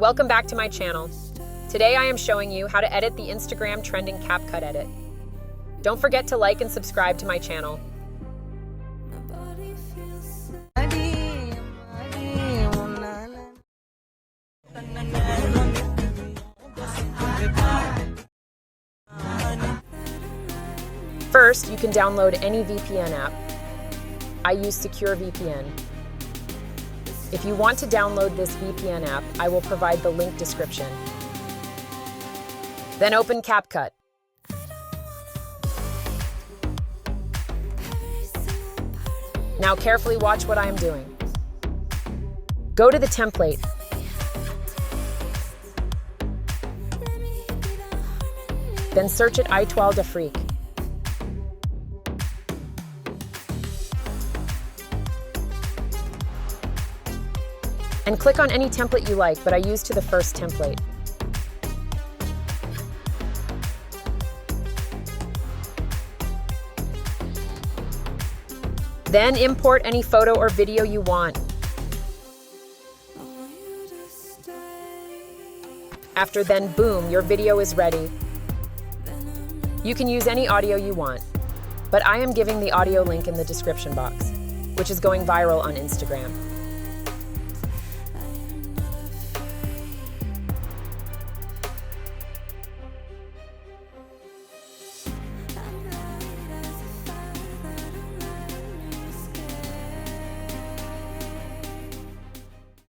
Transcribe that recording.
Welcome back to my channel. Today I am showing you how to edit the Instagram trending CapCut edit. Don't forget to like and subscribe to my channel. First, you can download any VPN app. I use Secure VPN. If you want to download this VPN app, I will provide the link description. Then open CapCut. Now carefully watch what I am doing. Go to the template. Then search it Étoile d'Afrique. And click on any template you like, but I use to the first template. Then import any photo or video you want. After then, boom, your video is ready. You can use any audio you want, but I am giving the audio link in the description box, which is going viral on Instagram.